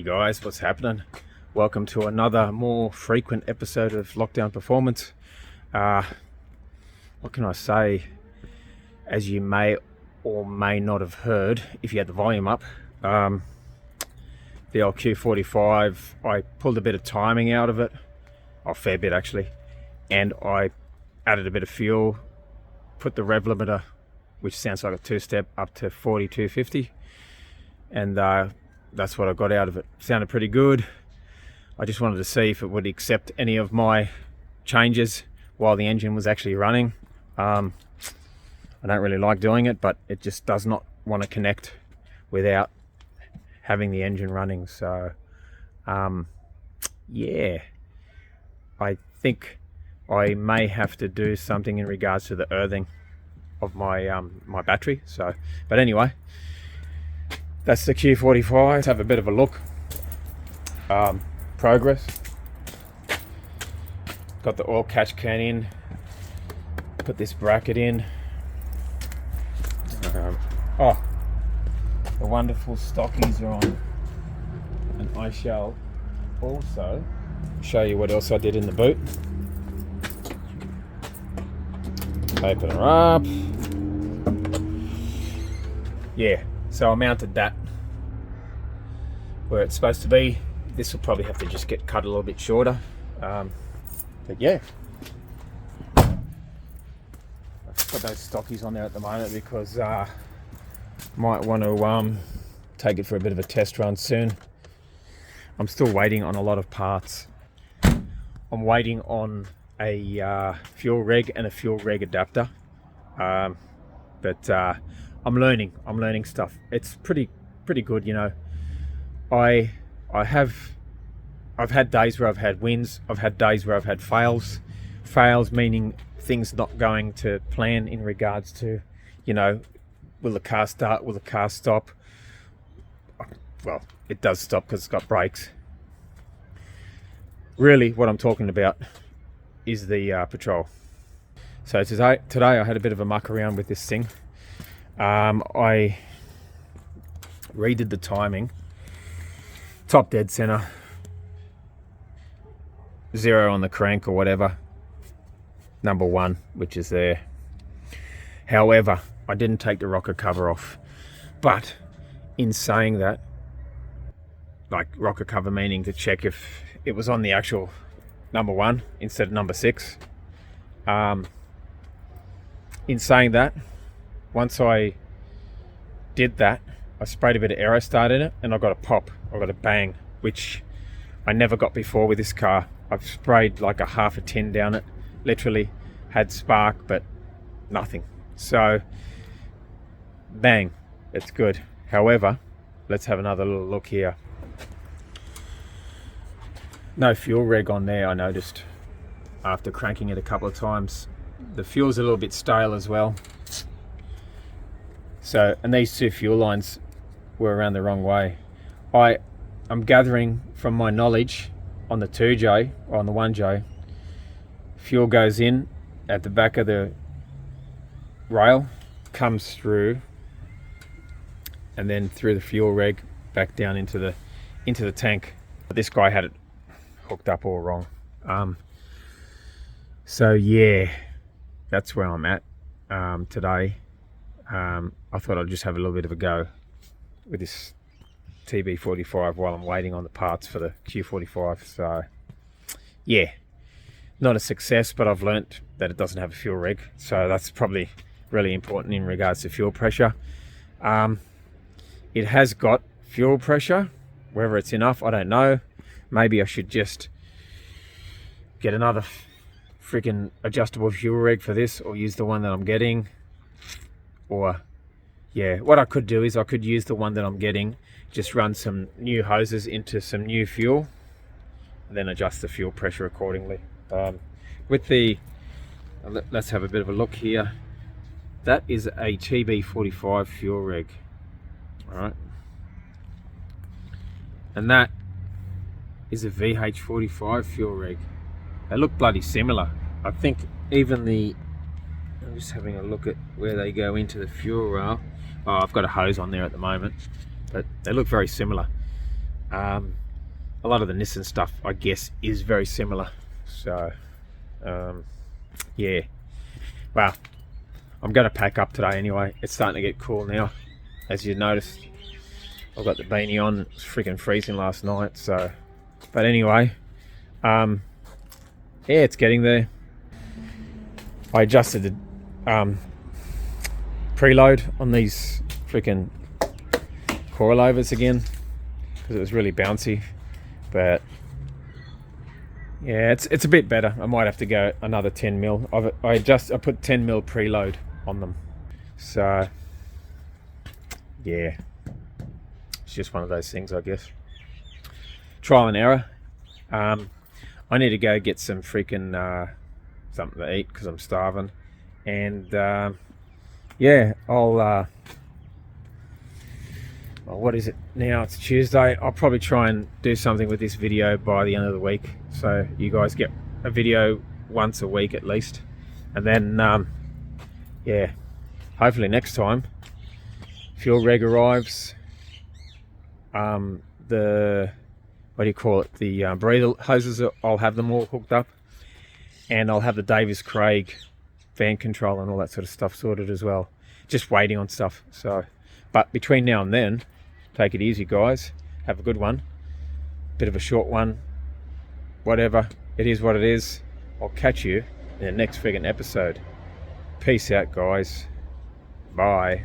Hey guys, what's happening? Welcome to another more frequent episode of Lockdown Performance. What can I say? As you may or may not have heard, if you had the volume up, the old Q45, I pulled a bit of timing out of it, a fair bit actually, and I added a bit of fuel, put the rev limiter, which sounds like a two-step, up to 4250, and that's what I got out of it. Sounded pretty good. I just wanted to see if it would accept any of my changes while the engine was actually running. I don't really like doing it, but it just does not want to connect without having the engine running. So yeah, I think I may have to do something in regards to the earthing of my my battery. So, but anyway, that's the Q45. Let's have a bit of a look. Progress. Got the oil catch can in. Put this bracket in. The wonderful stockies are on. And I shall also show you what else I did in the boot. Open her up. Yeah, so I mounted that where it's supposed to be. This will probably have to just get cut a little bit shorter. But yeah. I've got those stockies on there at the moment because might want to take it for a bit of a test run soon. I'm still waiting on a lot of parts. I'm waiting on a fuel reg and a fuel reg adapter, but I'm learning stuff. It's pretty good, you know. I've had days where I've had wins. I've had days where I've had fails meaning things not going to plan in regards to, you know, will the car start, will the car stop? Well, it does stop because it's got brakes. Really what I'm talking about is the patrol. So today I had a bit of a muck around with this thing. I redid the timing, top dead center, 0 on the crank or whatever, number 1, which is there. However, I didn't take the rocker cover off, but in saying that, like rocker cover meaning to check if it was on the actual number 1 instead of number 6. In saying that, once I did that, I sprayed a bit of Aerostart in it and I got a pop, I got a bang, which I never got before with this car. I've sprayed like a half a tin down it, literally had spark but nothing. So bang, it's good. However, let's have another little look here. No fuel reg on there, I noticed after cranking it a couple of times. The fuel's a little bit stale as well. So, and these two fuel lines were around the wrong way. I'm gathering from my knowledge on the 2J, or on the 1J, fuel goes in at the back of the rail, comes through, and then through the fuel reg back down into the tank. But this guy had it hooked up all wrong. So yeah, that's where I'm at today. I thought I'd just have a little bit of a go with this TB45 while I'm waiting on the parts for the Q45. So yeah, not a success, but I've learnt that it doesn't have a fuel reg, so that's probably really important in regards to fuel pressure. It has got fuel pressure, whether it's enough I don't know. Maybe I should just get another freaking adjustable fuel reg for this, or use the one that I'm getting. Or yeah, what I could do is I could use the one that I'm getting, just run some new hoses into some new fuel, and then adjust the fuel pressure accordingly. With the, let's have a bit of a look here. That is a TB45 fuel reg. Alright. And that is a VH45 fuel reg. They look bloody similar. I think even the, I'm just having a look at where they go into the fuel rail. Oh, I've got a hose on there at the moment, but they look very similar. A lot of the Nissan stuff, I guess, is very similar. So yeah, well, I'm going to pack up today anyway. It's starting to get cool now, as you noticed. I've got the beanie on. It was freaking freezing last night. So, but anyway, yeah, it's getting there. I adjusted the preload on these freaking coilovers again because it was really bouncy. But yeah, it's a bit better. I might have to go another 10 mil. I put 10 mil preload on them. So yeah, it's just one of those things, I guess. Trial and error. I need to go get some freaking something to eat because I'm starving. And yeah, I'll well, what is it now? It's Tuesday. I'll probably try and do something with this video by the end of the week, so you guys get a video once a week at least. And then yeah, hopefully next time fuel reg arrives, the what do you call it, the breather hoses, I'll have them all hooked up, and I'll have the Davis Craig fan control and all that sort of stuff sorted as well. Just waiting on stuff. So, but between now and then, take it easy, guys. Have a good one. Bit of a short one. Whatever. It is what it is. I'll catch you in the next friggin' episode. Peace out, guys. Bye.